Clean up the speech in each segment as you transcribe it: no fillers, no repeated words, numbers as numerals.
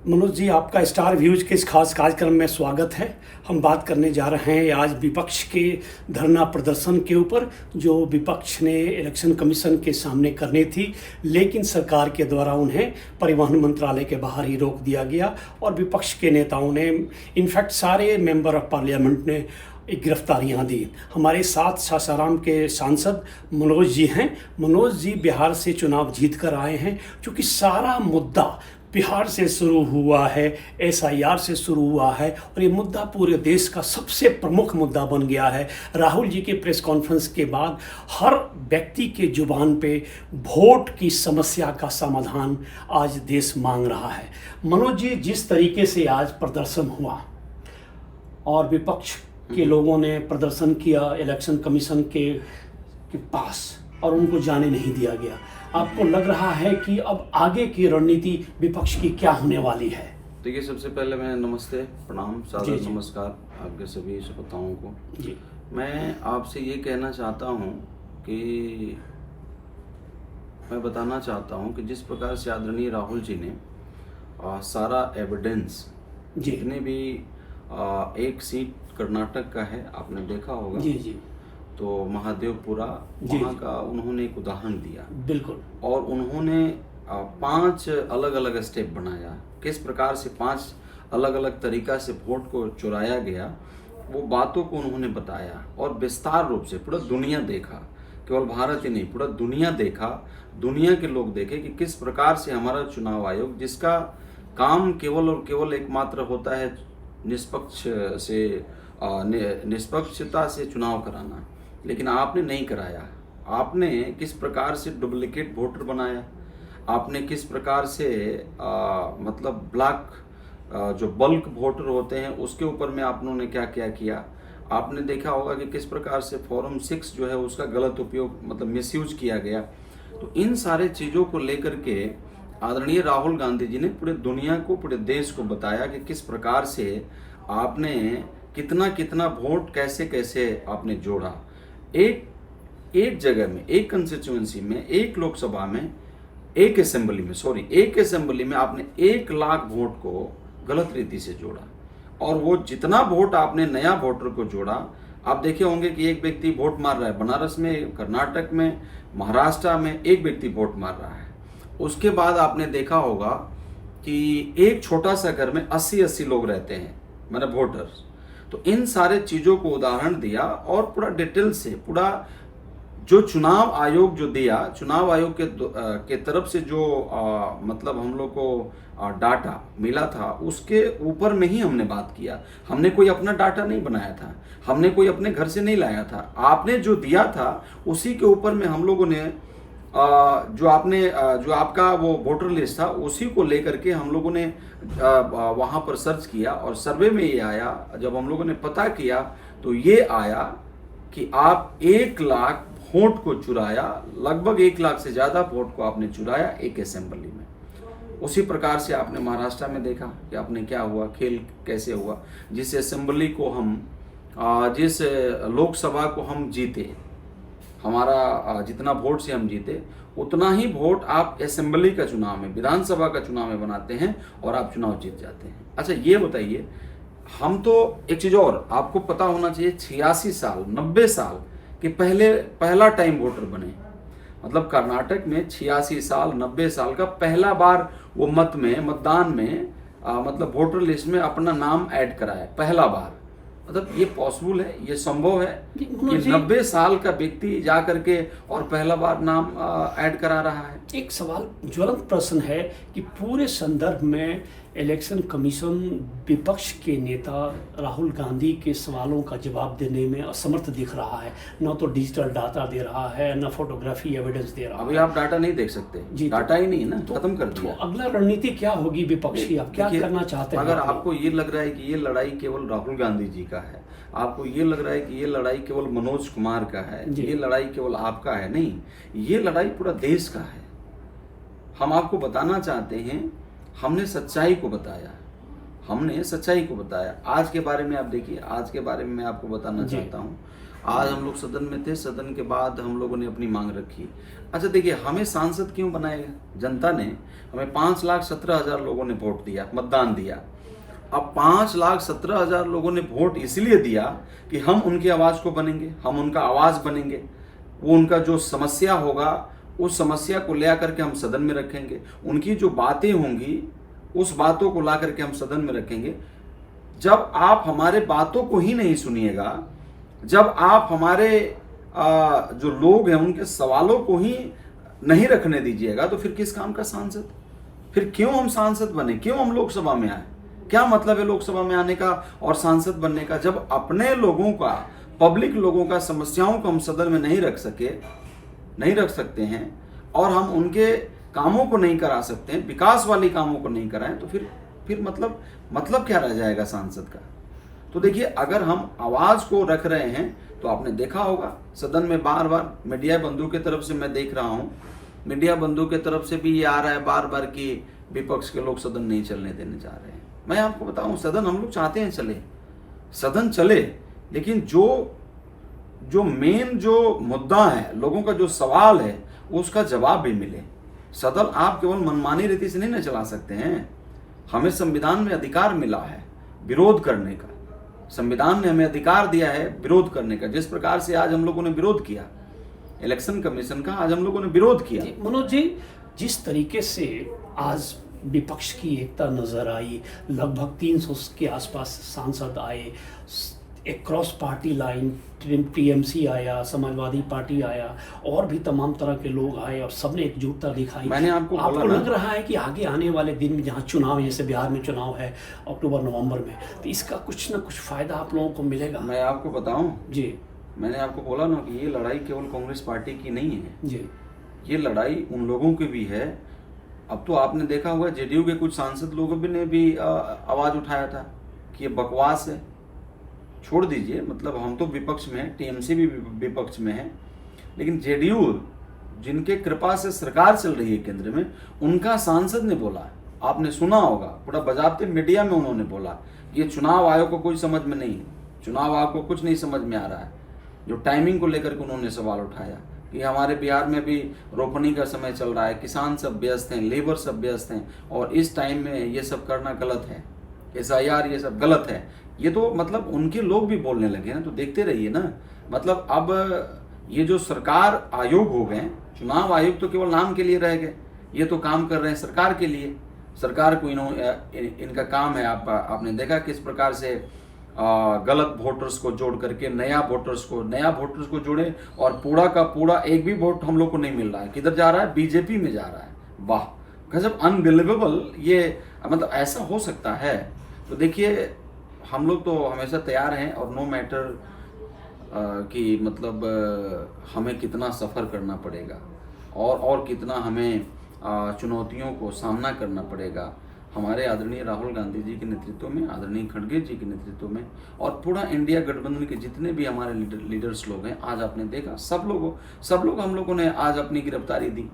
मनोज जी, आपका star views के इस खास कार्यक्रम में स्वागत है। हम बात करने जा रहे हैं आज विपक्ष के धरना प्रदर्शन के ऊपर, जो विपक्ष ने इलेक्शन कमीशन के सामने करनी थी, लेकिन सरकार के द्वारा उन्हें परिवहन मंत्रालय के बाहर ही रोक दिया गया और विपक्ष के नेताओं ने, इनफैक्ट सारे मेंबर ऑफ पार्लियामेंट ने गिरफ्तारियां दी। हमारे साथ सासाराम के सांसद मनोज जी हैं। मनोज जी बिहार से चुनाव जीत कर आए हैं। क्योंकि सारा मुद्दा बिहार से शुरू हुआ है, SIR से शुरू हुआ है और ये मुद्दा पूरे देश का सबसे प्रमुख मुद्दा बन गया है। राहुल जी के प्रेस कॉन्फ्रेंस के बाद हर व्यक्ति के जुबान पे वोट की समस्या का समाधान आज देश मांग रहा है। मनोज जी, जिस तरीके से आज प्रदर्शन हुआ और विपक्ष के लोगों ने प्रदर्शन किया इलेक्शन कमीशन के पास और उनको जाने नहीं दिया गया, आपको लग रहा है कि अब आगे की रणनीति विपक्ष की क्या होने वाली है? देखिए, सबसे पहले मैं नमस्ते, प्रणाम, सादर नमस्कार आपके सभी श्रोताओं को जी। मैं आपसे ये कहना चाहता हूँ कि मैं बताना चाहता हूँ कि जिस प्रकार से आदरणीय राहुल जी ने सारा एविडेंस, जितने भी एक सीट कर्नाटक का है, आपने देखा होगा जी जी, तो महादेवपुरा, वहाँ का उन्होंने एक उदाहरण दिया। बिल्कुल। और उन्होंने 5 अलग अलग स्टेप बनाया, किस प्रकार से 5 अलग अलग तरीका से वोट को चुराया गया, वो बातों को उन्होंने बताया और विस्तार रूप से पूरा दुनिया देखा। केवल भारत ही नहीं, पूरा दुनिया देखा, दुनिया के लोग देखे कि किस प्रकार से हमारा चुनाव आयोग, जिसका काम केवल और केवल एकमात्र होता है निष्पक्षता से चुनाव कराना, लेकिन आपने नहीं कराया। आपने किस प्रकार से डुप्लीकेट वोटर बनाया, आपने किस प्रकार से मतलब ब्लॉक जो बल्क वोटर होते हैं उसके ऊपर में आपने क्या क्या किया। आपने देखा होगा कि किस प्रकार से फॉर्म 6 जो है उसका गलत उपयोग, मतलब मिसयूज किया गया। तो इन सारे चीज़ों को लेकर के आदरणीय राहुल गांधी जी ने पूरे दुनिया को, पूरे देश को बताया कि किस प्रकार से आपने कितना कितना वोट कैसे कैसे आपने जोड़ा। एक जगह में, एक कंस्टिट्यूएंसी में, एक लोकसभा में, एक असेंबली में आपने 1 लाख वोट को गलत रीति से जोड़ा। और वो जितना वोट आपने नया वोटर को जोड़ा, आप देखे होंगे कि एक व्यक्ति वोट मार रहा है बनारस में, कर्नाटक में, महाराष्ट्र में, एक व्यक्ति वोट मार रहा है। उसके बाद आपने देखा होगा कि एक छोटा सा घर में 80-80 लोग रहते हैं, मैंने वोटर्स। तो इन सारे चीज़ों को उदाहरण दिया और पूरा डिटेल से, पूरा जो चुनाव आयोग जो दिया, चुनाव आयोग के तरफ से जो मतलब हम लोग को डाटा मिला था, उसके ऊपर में ही हमने बात किया। हमने कोई अपना डाटा नहीं बनाया था, हमने कोई अपने घर से नहीं लाया था। आपने जो दिया था उसी के ऊपर में हम लोगों ने जो आपका वो वोटर लिस्ट था, उसी को लेकर के हम लोगों ने वहाँ पर सर्च किया और सर्वे में ये आया, जब हम लोगों ने पता किया तो ये आया कि आप 1 लाख वोट को चुराया, लगभग 1 लाख से ज़्यादा वोट को आपने चुराया एक असेंबली में। उसी प्रकार से आपने महाराष्ट्र में देखा कि आपने क्या हुआ, खेल कैसे हुआ। जिस असेंबली को हम, जिस लोकसभा को हम जीते, हमारा जितना वोट से हम जीते, उतना ही वोट आप असेंबली का चुनाव में, विधानसभा का चुनाव में बनाते हैं और आप चुनाव जीत जाते हैं। अच्छा, ये बताइए, हम तो एक चीज़ और आपको पता होना चाहिए, 86 साल 90 साल के पहला टाइम वोटर बने। मतलब कर्नाटक में 86 साल 90 साल का पहला बार वो मतदान में मतलब वोटर लिस्ट में अपना नाम ऐड कराया, पहला बार। मतलब ये पॉसिबल है, ये संभव है कि 90 साल का व्यक्ति जा करके और पहला बार नाम ऐड करा रहा है। एक सवाल, ज्वलंत प्रश्न है कि पूरे संदर्भ में इलेक्शन कमीशन विपक्ष के नेता राहुल गांधी के सवालों का जवाब देने में असमर्थ दिख रहा है। न तो डिजिटल डाटा दे रहा है, न फोटोग्राफी एविडेंस दे रहा है। अभी आप डाटा नहीं देख सकते जी, डाटा ही नहीं ना, खत्म कर दिया। तो अगला रणनीति क्या होगी विपक्ष की? आप क्या करना चाहते हैं? अगर आपको ये लग रहा है कि ये लड़ाई केवल राहुल गांधी जी का है, आपको ये लग रहा है कि ये लड़ाई केवल मनोज कुमार का है, ये लड़ाई केवल आपका है, नहीं, ये लड़ाई पूरा देश का है। हम आपको बताना चाहते हैं, हमने सच्चाई को बताया, हमने सच्चाई को बताया। आज के बारे में आप देखिए, आज के बारे में मैं आपको बताना चाहता हूँ। आज हम लोग सदन में थे, सदन के बाद हम लोगों ने अपनी मांग रखी। अच्छा देखिए, हमें सांसद क्यों बनाएगा? जनता ने हमें 5,17,000 लोगों ने वोट दिया, मतदान दिया। अब 5,17,000 लोगों ने वोट इसलिए दिया कि हम उनकी आवाज़ को बनेंगे, हम उनका आवाज़ बनेंगे। वो उनका जो समस्या होगा उस समस्या को ले आकर के हम सदन में रखेंगे, उनकी जो बातें होंगी उस बातों को ला करके हम सदन में रखेंगे। जब आप हमारे बातों को ही नहीं सुनिएगा, जब आप हमारे जो लोग हैं उनके सवालों को ही नहीं रखने दीजिएगा, तो फिर किस काम का सांसद? फिर क्यों हम सांसद बने? क्यों हम लोकसभा में आए? क्या मतलब है लोकसभा में आने का और सांसद बनने का, जब अपने लोगों का, पब्लिक लोगों का समस्याओं को हम सदन में नहीं रख सकते हैं और हम उनके कामों को नहीं करा सकते हैं, विकास वाली कामों को नहीं कराएं, तो फिर मतलब क्या रह जाएगा सांसद का? तो देखिए, अगर हम आवाज को रख रहे हैं तो आपने देखा होगा सदन में बार बार मीडिया बंधु की तरफ से मैं देख रहा हूं, मीडिया बंधु की तरफ से भी ये आ रहा है बार बार कि विपक्ष के लोग सदन नहीं चलने देने जा रहे हैं। मैं आपको बताऊं, सदन हम लोग चाहते हैं चले, सदन चले, लेकिन जो मेन जो मुद्दा है, लोगों का जो सवाल है, उसका जवाब भी मिले। सदन आप केवल मनमानी रीति से नहीं न चला सकते हैं। हमें संविधान में अधिकार मिला है विरोध करने का, संविधान ने हमें अधिकार दिया है विरोध करने का। जिस प्रकार से आज हम लोगों ने विरोध किया इलेक्शन कमीशन का, आज हम लोगों ने विरोध किया। मनोज जी, जिस तरीके से आज विपक्ष की एकता नजर आई, लगभग 300 के आसपास सांसद आए, एक क्रॉस पार्टी लाइन, टीएमसी आया, समाजवादी पार्टी आया, और भी तमाम तरह के लोग आए और सबने एकजुटता दिखाई। मैंने आपको लग रहा है कि आगे आने वाले दिन में, जहाँ चुनाव, जैसे बिहार में चुनाव है अक्टूबर नवंबर में, तो इसका कुछ ना कुछ फायदा आप लोगों को मिलेगा? मैं आपको बताऊं जी, मैंने आपको बोला ना कि ये लड़ाई केवल कांग्रेस पार्टी की नहीं है जी, ये लड़ाई उन लोगों की भी है। अब तो आपने देखा हुआ जेडीयू के कुछ सांसद लोगों ने भी आवाज उठाया था कि ये बकवास है। छोड़ दीजिए, मतलब हम तो विपक्ष में हैं, टीएमसी भी विपक्ष में है, लेकिन जेडीयू जिनके कृपा से सरकार चल रही है केंद्र में, उनका सांसद ने बोला, आपने सुना होगा, पूरा बजाते मीडिया में उन्होंने बोला, ये चुनाव आयोग को कोई समझ में नहीं है, चुनाव आयोग को कुछ नहीं समझ में आ रहा है। जो टाइमिंग को लेकर के उन्होंने सवाल उठाया कि हमारे बिहार में भी रोपनी का समय चल रहा है, किसान सब व्यस्त हैं, लेबर सब व्यस्त हैं, और इस टाइम में ये सब करना गलत है, SIR ये सब गलत है। ये तो मतलब उनके लोग भी बोलने लगे ना, तो देखते रहिए ना। मतलब अब ये जो सरकार आयोग हो गए, चुनाव आयोग तो केवल नाम के लिए रह गए, ये तो काम कर रहे हैं सरकार के लिए। सरकार को इनका काम है, आपने देखा किस प्रकार से गलत वोटर्स को जोड़ करके नया वोटर्स को जोड़े, और पूरा का पूरा एक भी वोट हम लोग को नहीं मिल रहा है। किधर जा रहा है? बीजेपी में जा रहा है। वाह, गजब, अनबिलीवेबल। ये मतलब ऐसा हो सकता है? तो देखिए, हम लोग तो हमेशा तैयार हैं, और नो मैटर कि मतलब हमें कितना सफ़र करना पड़ेगा और कितना हमें चुनौतियों को सामना करना पड़ेगा, हमारे आदरणीय राहुल गांधी जी के नेतृत्व में, आदरणीय खड़गे जी के नेतृत्व में, और पूरा इंडिया गठबंधन के जितने भी हमारे लीडर्स लोग हैं, आज आपने देखा सब लोग हम लोगों ने आज अपनी गिरफ्तारी दी।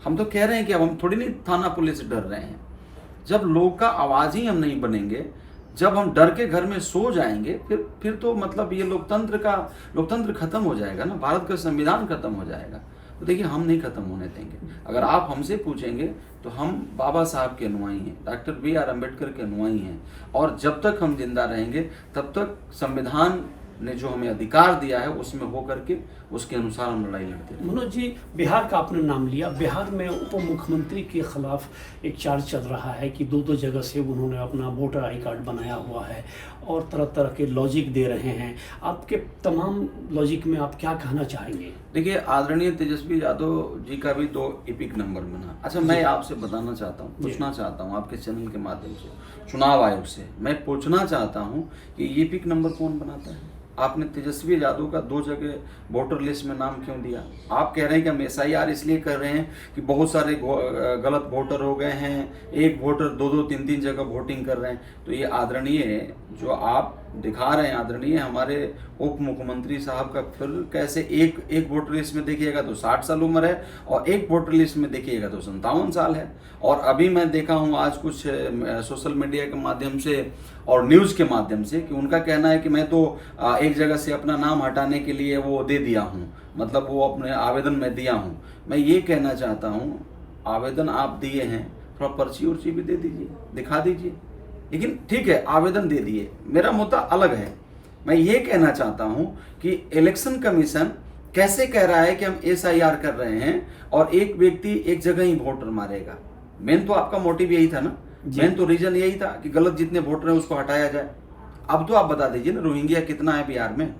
हम तो कह रहे हैं कि अब हम थोड़ी नहीं थाना पुलिस से डर रहे हैं। जब लोग का आवाज़ ही हम नहीं बनेंगे, जब हम डर के घर में सो जाएंगे, फिर तो मतलब ये लोकतंत्र खत्म हो जाएगा ना, भारत का संविधान खत्म हो जाएगा। तो देखिए, हम नहीं खत्म होने देंगे। अगर आप हमसे पूछेंगे तो हम बाबा साहब के अनुयायी हैं, डॉक्टर BR अम्बेडकर के अनुयायी हैं, और जब तक हम जिंदा रहेंगे तब तक संविधान ने जो हमें अधिकार दिया है उसमें होकर के उसके अनुसार हम लड़ाई लड़ते हैं। मनोज जी, बिहार का आपने नाम लिया, बिहार में उप मुख्यमंत्री के खिलाफ एक चार्ज चल रहा है कि दो जगह से उन्होंने अपना वोटर आई कार्ड बनाया हुआ है और तरह तरह के लॉजिक दे रहे हैं। आपके तमाम लॉजिक में आप क्या कहना चाहेंगे? देखिए, आदरणीय तेजस्वी यादव जी का भी 2 एपिक नंबर बना। अच्छा, मैं आपसे बताना चाहता हूँ, पूछना चाहता हूँ आपके चैनल के माध्यम से, चुनाव आयोग से मैं पूछना चाहता हूँ कि एपिक नंबर कौन बनाता है? आपने तेजस्वी यादव का 2 जगह वोटर लिस्ट में नाम क्यों दिया? आप कह रहे हैं कि हम SIR इसलिए कर रहे हैं कि बहुत सारे गलत वोटर हो गए हैं, एक वोटर 2-2, 3-3 जगह वोटिंग कर रहे हैं। तो ये आदरणीय जो आप दिखा रहे हैं आदरणीय हमारे उप मुख्यमंत्री साहब का, फिर कैसे एक वोटर लिस्ट में देखिएगा तो 60 साल उम्र है और एक वोटर लिस्ट में देखिएगा तो 57 साल है। और अभी मैं देखा हूँ आज कुछ सोशल मीडिया के माध्यम से और न्यूज़ के माध्यम से कि उनका कहना है कि मैं तो एक जगह से अपना नाम हटाने के लिए वो दे दिया हूँ, मतलब वो अपने आवेदन में दिया हूँ। मैं ये कहना चाहता हूँ, आवेदन आप दिए हैं, थोड़ा पर्ची उर्ची भी दे दीजिए, दिखा दीजिए। लेकिन ठीक है, आवेदन दे दिए, मेरा मुद्दा अलग है। मैं ये कहना चाहता हूं कि इलेक्शन कमीशन कैसे कह रहा है कि हम SIR कर रहे हैं और एक व्यक्ति एक जगह ही वोटर मारेगा। मेन तो आपका मोटिव यही था ना, मेन तो रीजन यही था कि गलत जितने वोटर हैं उसको हटाया जाए। अब तो आप बता दीजिए ना, रोहिंग्या कितना है बिहार में,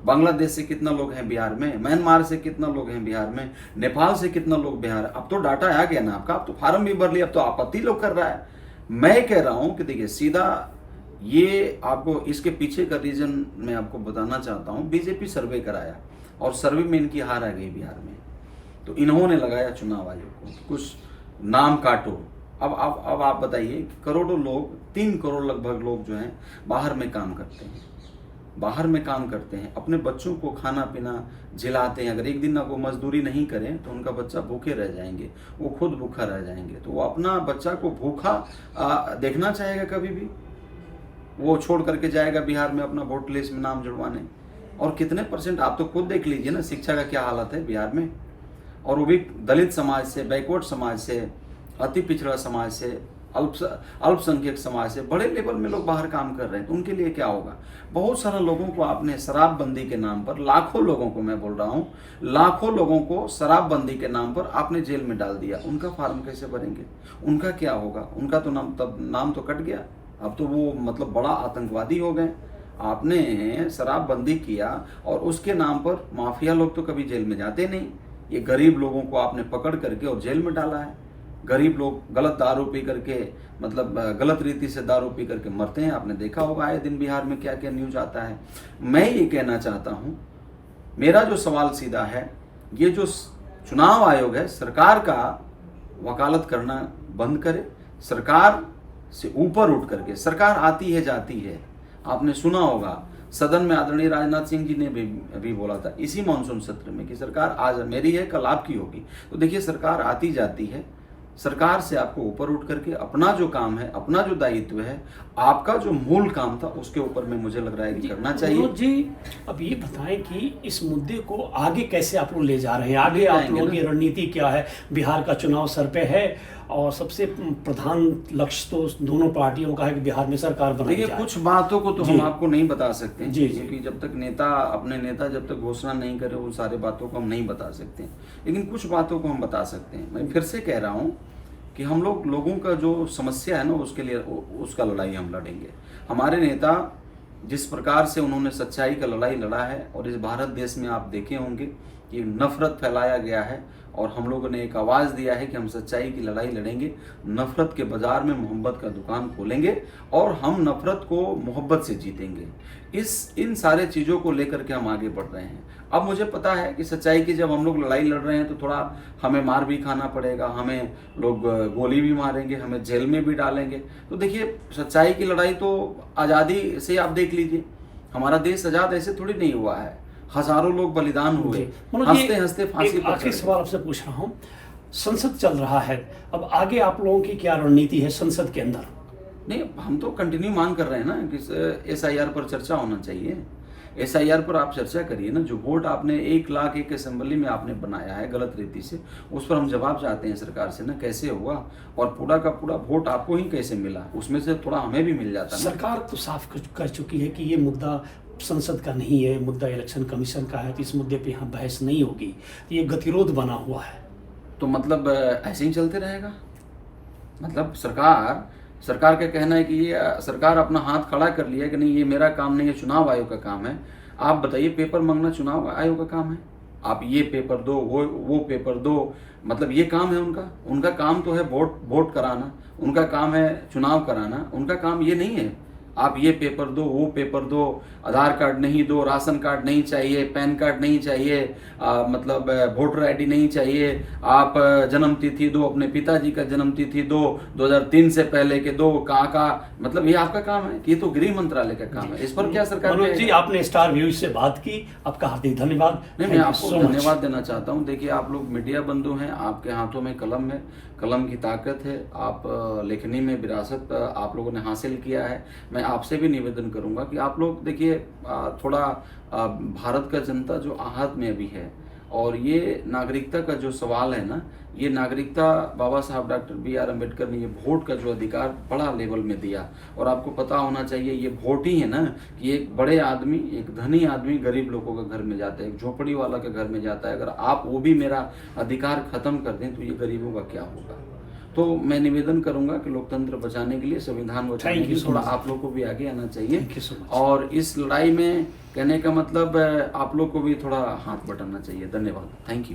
बांग्लादेश से कितना लोग हैं बिहार में, म्यांमार से कितना लोग हैं बिहार में, नेपाल से कितना लोग बिहार। अब तो डाटा आ गया ना आपका, अब तो फार्म भी भर लिया, अब तो आपत्ति लोग कर रहा है। मैं कह रहा हूं कि देखिए सीधा ये आपको इसके पीछे का रीजन मैं आपको बताना चाहता हूं। बीजेपी सर्वे कराया और सर्वे में इनकी हार आ गई बिहार में, तो इन्होंने लगाया चुनाव आयोग को कुछ नाम काटो। अब आप बताइए, करोड़ों लोग, 3 करोड़ लगभग लोग जो हैं बाहर में काम करते हैं, बाहर में काम करते हैं, अपने बच्चों को खाना पीना जिलाते हैं। अगर एक दिन ना वो मजदूरी नहीं करें तो उनका बच्चा भूखे रह जाएंगे, वो खुद भूखा रह जाएंगे। तो वो अपना बच्चा को भूखा देखना चाहेगा कभी भी? वो छोड़ करके जाएगा बिहार में अपना वोटर लिस्ट में नाम जुड़वाने। और कितने % आप तो खुद देख लीजिए ना, शिक्षा का क्या हालत है बिहार में, और वो भी दलित समाज से, बैकवर्ड समाज से, अति पिछड़ा समाज से, अल्पसंख्यक समाज से बड़े लेवल में लोग बाहर काम कर रहे हैं। तो उनके लिए क्या होगा? बहुत सारे लोगों को आपने शराबबंदी के नाम पर, लाखों लोगों को मैं बोल रहा हूँ, लाखों लोगों को शराबबंदी के नाम पर आपने जेल में डाल दिया। उनका फार्म कैसे भरेंगे? उनका क्या होगा? उनका तो नाम तो कट गया, अब तो वो मतलब बड़ा आतंकवादी हो गए। आपने शराबबंदी किया और उसके नाम पर माफिया लोग तो कभी जेल में जाते नहीं, ये गरीब लोगों को आपने पकड़ करके और जेल में डाला है। गरीब लोग गलत दारू पी करके, मतलब गलत रीति से दारू पी करके मरते हैं। आपने देखा होगा आए दिन बिहार में क्या क्या न्यूज आता है। मैं ये कहना चाहता हूँ, मेरा जो सवाल सीधा है, ये जो चुनाव आयोग है, सरकार का वकालत करना बंद करे। सरकार से ऊपर उठ करके, सरकार आती है जाती है, आपने सुना होगा सदन में आदरणीय राजनाथ सिंह जी ने भी बोला था इसी मानसून सत्र में कि सरकार आज मेरी है कल आपकी होगी। तो देखिए, सरकार आती जाती है, सरकार से आपको ऊपर उठ करके अपना जो काम है, अपना जो दायित्व है, आपका जो मूल काम था उसके ऊपर में मुझे लग रहा है कि करना चाहिए। जी, अब ये बताएं कि इस मुद्दे को आगे कैसे आप लोग ले जा रहे हैं? आगे आप लोगों की रणनीति क्या है? बिहार का चुनाव सर पे है और सबसे प्रधान लक्ष्य तो दोनों पार्टियों का है कि बिहार में सरकार बनाई जाए। देखिए, कुछ बातों को तो हम आपको नहीं बता सकते जी, क्योंकि जब तक अपने नेता जब तक घोषणा नहीं करे उन सारे बातों को हम नहीं बता सकते, लेकिन कुछ बातों को हम बता सकते हैं। मैं फिर से कह रहा हूँ कि हम लोगों का जो समस्या है ना, उसके लिए उसका लड़ाई हम लड़ेंगे। हमारे नेता जिस प्रकार से उन्होंने सच्चाई का लड़ाई लड़ा है, और इस भारत देश में आप देखे होंगे कि नफरत फैलाया गया है, और हम लोगों ने एक आवाज़ दिया है कि हम सच्चाई की लड़ाई लड़ेंगे, नफरत के बाजार में मोहब्बत का दुकान खोलेंगे और हम नफरत को मोहब्बत से जीतेंगे। इन सारे चीज़ों को लेकर के हम आगे बढ़ रहे हैं। अब मुझे पता है कि सच्चाई की जब हम लोग लड़ाई लड़ रहे हैं तो थोड़ा हमें मार भी खाना पड़ेगा, हमें लोग गोली भी मारेंगे, हमें जेल में भी डालेंगे। तो देखिए, सच्चाई की लड़ाई तो आज़ादी से आप देख लीजिए, हमारा देश आज़ाद ऐसे थोड़ी नहीं हुआ है, हजारों लोग बलिदान हुए, हंसते हंसते फांसी पर। आखिरी सवाल आपसे पूछ रहा हूँ, संसद चल रहा है, अब आगे आप लोगों की क्या रणनीति है संसद के अंदर? नहीं, हम तो कंटिन्यू मांग कर रहे हैं ना कि SIR पर चर्चा होना चाहिए। SIR पर आप चर्चा करिए ना। जो वोट आपने 1 लाख एक असेंबली में आपने बनाया है गलत रीति से, उस पर हम जवाब चाहते हैं सरकार से ना, कैसे हुआ और पूरा का पूरा वोट आपको ही कैसे मिला, उसमें से थोड़ा हमें भी मिल जाता है। सरकार तो साफ कर चुकी है कि ये मुद्दा संसद का नहीं है, मुद्दा इलेक्शन कमीशन का है, तो इस मुद्दे पे यहाँ बहस नहीं होगी। ये गतिरोध बना हुआ है, तो मतलब ऐसे ही चलते रहेगा? मतलब सरकार का कहना है कि ये सरकार अपना हाथ खड़ा कर लिया कि नहीं, ये मेरा काम नहीं है, चुनाव आयोग का काम है। आप बताइए, पेपर मांगना चुनाव आयोग का काम है? आप ये पेपर दो, वो पेपर दो, मतलब ये काम है उनका काम तो है वोट कराना, उनका काम है चुनाव कराना, उनका काम ये नहीं है। आप ये पेपर दो, वो पेपर दो, आधार कार्ड नहीं दो, राशन कार्ड नहीं चाहिए, पैन कार्ड नहीं चाहिए, मतलब वोटर आईडी नहीं चाहिए, आप जन्म तिथि दो, अपने पिताजी का जन्म तिथि दो, 2003 से पहले के दो, कहाँ मतलब ये आपका काम है कि ये तो गृह मंत्रालय का काम है। इस पर क्या सरकार मनोज जी, आपने स्टार व्यूज से बात की, आपका हार्दिक धन्यवाद। नहीं, मैं आपको धन्यवाद देना चाहता हूं। देखिए, आप लोग मीडिया बंधु हैं, आपके हाथों में कलम है, कलम की ताकत है, आप लेखनी में विरासत आप लोगों ने हासिल किया है। मैं आपसे भी निवेदन करूंगा कि आप लोग देखिए, थोड़ा भारत का जनता जो आहत में अभी है, और ये नागरिकता का जो सवाल है ना, ये नागरिकता बाबा साहब डॉक्टर B.R. अम्बेडकर ने ये वोट का जो अधिकार बड़ा लेवल में दिया। और आपको पता होना चाहिए, ये वोट ही है ना कि एक बड़े आदमी, एक धनी आदमी गरीब लोगों के घर में जाता है, एक झोपड़ी वाला के घर में जाता है। अगर आप वो भी मेरा अधिकार खत्म कर दें तो ये गरीबों का क्या होगा। तो मैं निवेदन करूंगा कि लोकतंत्र बचाने के लिए, संविधान बचाने के लिए थोड़ा आप लोग को भी आगे आना चाहिए। और इस लड़ाई में कहने का मतलब आप लोग को भी थोड़ा हाथ बटाना चाहिए। धन्यवाद। Thank you.